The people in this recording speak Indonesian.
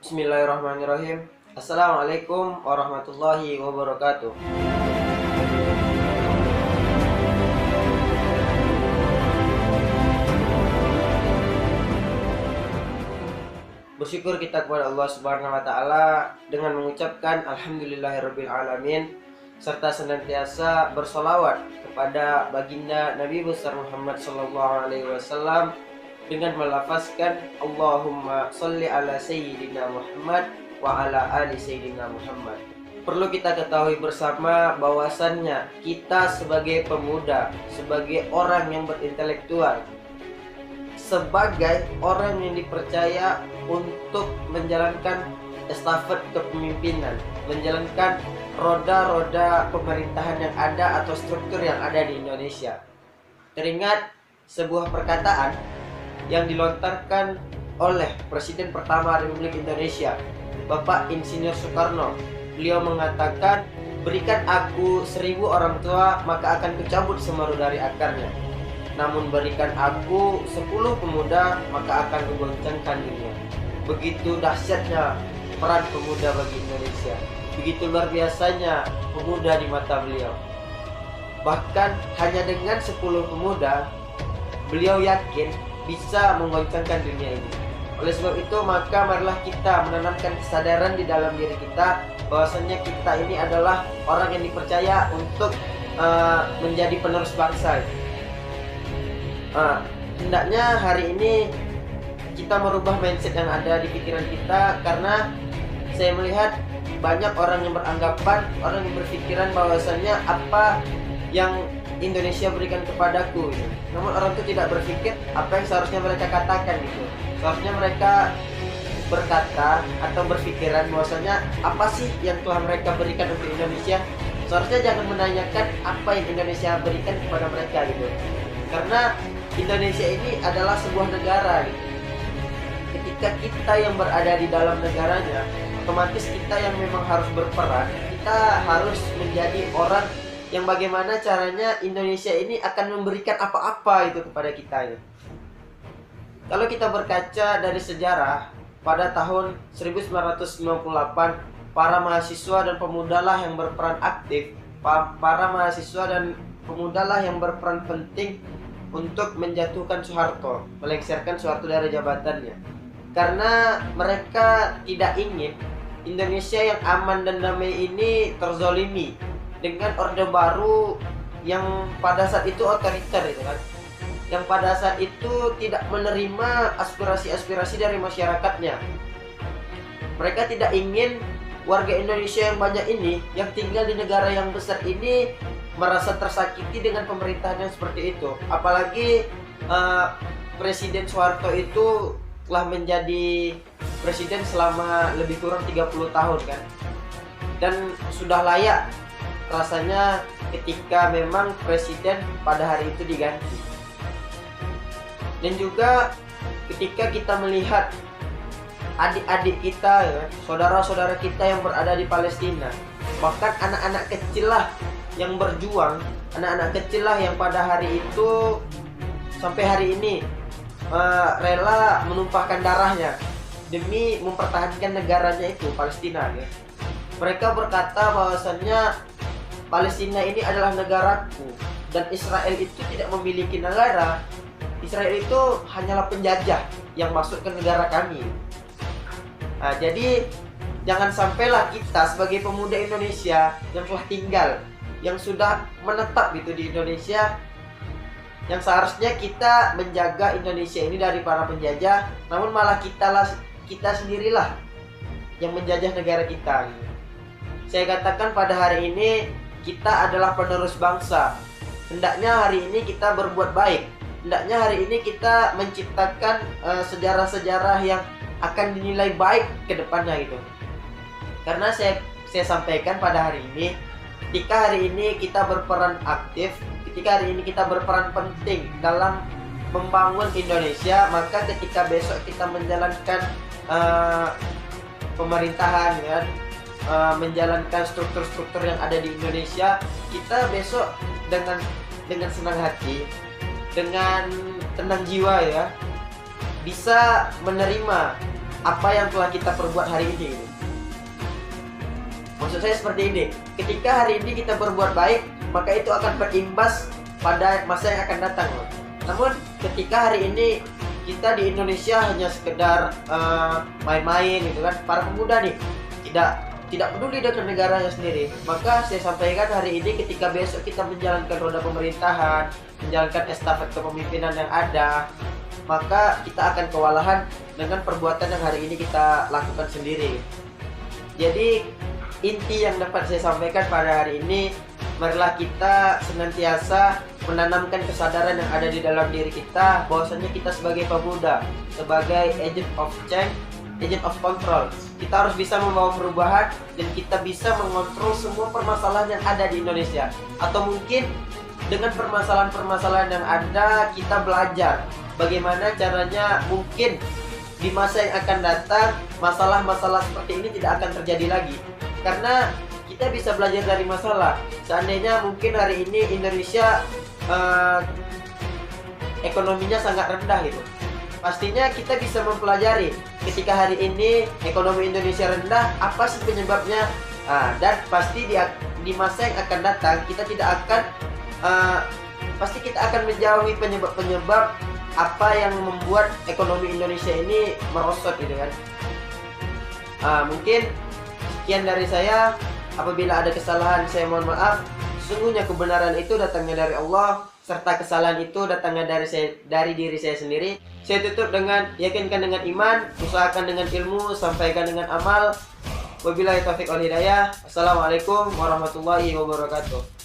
Bismillahirrahmanirrahim. Assalamualaikum warahmatullahi wabarakatuh. Bersyukur kita kepada Allah Subhanahu wa taala dengan mengucapkan alhamdulillahirabbil alamin serta senantiasa bersolawat kepada baginda Nabi besar Muhammad sallallahu alaihi wasallam dengan melafazkan Allahumma sholli ala sayyidina Muhammad wa ala ali sayyidina Muhammad. Perlu kita ketahui bersama bahwasannya kita sebagai pemuda, sebagai orang yang berintelektual, sebagai orang yang dipercaya untuk menjalankan estafet kepemimpinan, menjalankan roda-roda pemerintahan yang ada atau struktur yang ada di Indonesia. Teringat sebuah perkataan yang dilontarkan oleh Presiden pertama Republik Indonesia, Bapak Insinyur Soekarno. Beliau mengatakan, berikan aku 1000 orang tua, maka akan kucabut semeru dari akarnya. Namun berikan aku 10 pemuda, maka akan kugoncangkan dunia. Begitu dahsyatnya peran pemuda bagi Indonesia. Begitu luar biasanya pemuda di mata beliau. Bahkan hanya dengan 10 pemuda, beliau yakin bisa menggoncangkan dunia ini. Oleh sebab itu, maka marilah kita menanamkan kesadaran di dalam diri kita bahwasanya kita ini adalah orang yang dipercaya untuk menjadi penerus bangsa. Hendaknya hari ini kita merubah mindset yang ada di pikiran kita, karena saya melihat banyak orang yang beranggapan, orang yang berpikiran bahwasannya apa yang Indonesia berikan kepadaku gitu. Namun orang itu tidak berpikir apa yang seharusnya mereka katakan gitu. Seharusnya mereka berkata atau berpikiran bahwasanya apa sih yang telah mereka berikan untuk Indonesia. Seharusnya jangan menanyakan apa yang Indonesia berikan kepada mereka gitu. Karena Indonesia ini adalah sebuah negara gitu. Ketika kita yang berada di dalam negaranya, otomatis kita yang memang harus berperan. Kita harus menjadi orang yang bagaimana caranya Indonesia ini akan memberikan apa-apa itu kepada kita itu. Kalau kita berkaca dari sejarah, pada tahun 1998 para mahasiswa dan pemudalah yang berperan aktif, para mahasiswa dan pemudalah yang berperan penting untuk menjatuhkan Soeharto, melengsarkan Soeharto dari jabatannya. Karena mereka tidak ingin Indonesia yang aman dan damai ini terzolimi dengan orde baru yang pada saat itu otoriter itu kan, yang pada saat itu tidak menerima aspirasi-aspirasi dari masyarakatnya. Mereka tidak ingin warga Indonesia yang banyak ini, yang tinggal di negara yang besar ini, merasa tersakiti dengan pemerintahan yang seperti itu. Apalagi Presiden Soeharto itu telah menjadi presiden selama lebih kurang 30 tahun kan, dan sudah layak rasanya ketika memang presiden pada hari itu diganti. Dan juga ketika kita melihat adik-adik kita ya, saudara-saudara kita yang berada di Palestina, bahkan anak-anak kecil lah yang berjuang, anak-anak kecil lah yang pada hari itu sampai hari ini rela menumpahkan darahnya demi mempertahankan negaranya itu, Palestina ya. Mereka berkata bahwasannya Palestina ini adalah negaraku dan Israel itu tidak memiliki negara. Israel itu hanyalah penjajah yang masuk ke negara kami. Nah, jadi jangan sampailah kita sebagai pemuda Indonesia yang telah tinggal, yang sudah menetap gitu di Indonesia, yang seharusnya kita menjaga Indonesia ini dari para penjajah, namun malah kita sendirilah yang menjajah negara kita. Saya katakan pada hari ini kita adalah penerus bangsa. Hendaknya hari ini kita berbuat baik. Hendaknya hari ini kita menciptakan sejarah-sejarah yang akan dinilai baik ke depannya gitu. Karena saya sampaikan pada hari ini, ketika hari ini kita berperan aktif, ketika hari ini kita berperan penting dalam membangun Indonesia, maka ketika besok kita menjalankan pemerintahan ya, menjalankan struktur-struktur yang ada di Indonesia, kita besok dengan senang hati, dengan tenang jiwa ya, bisa menerima apa yang telah kita perbuat hari ini gitu. Maksud saya seperti ini, ketika hari ini kita berbuat baik, maka itu akan berimbas pada masa yang akan datang loh. Namun ketika hari ini kita di Indonesia hanya sekedar main-main gitu kan, para pemuda nih tidak peduli dengan negaranya sendiri, maka saya sampaikan hari ini ketika besok kita menjalankan roda pemerintahan, menjalankan estafet kepemimpinan yang ada, maka kita akan kewalahan dengan perbuatan yang hari ini kita lakukan sendiri. Jadi inti yang dapat saya sampaikan pada hari ini, marilah kita senantiasa menanamkan kesadaran yang ada di dalam diri kita bahwasanya kita sebagai pemuda, sebagai agent of change, agent of control, kita harus bisa membawa perubahan dan kita bisa mengontrol semua permasalahan yang ada di Indonesia. Atau mungkin dengan permasalahan-permasalahan yang ada kita belajar bagaimana caranya mungkin di masa yang akan datang masalah-masalah seperti ini tidak akan terjadi lagi. Karena kita bisa belajar dari masalah. Seandainya mungkin hari ini Indonesia ekonominya sangat rendah gitu, pastinya kita bisa mempelajari ketika hari ini ekonomi Indonesia rendah, apa sih penyebabnya. Dan pasti di masa yang akan datang kita tidak akan pasti kita akan menjauhi penyebab-penyebab apa yang membuat ekonomi Indonesia ini merosot gitu kan. Mungkin sekian dari saya. Apabila ada kesalahan saya mohon maaf. Sesungguhnya kebenaran itu datangnya dari Allah, serta kesalahan itu datangnya dari diri saya sendiri. Saya tutup dengan yakinkan dengan iman, usahakan dengan ilmu, sampaikan dengan amal. Wabillahi taufiq wal hidayah. Assalamualaikum warahmatullahi wabarakatuh.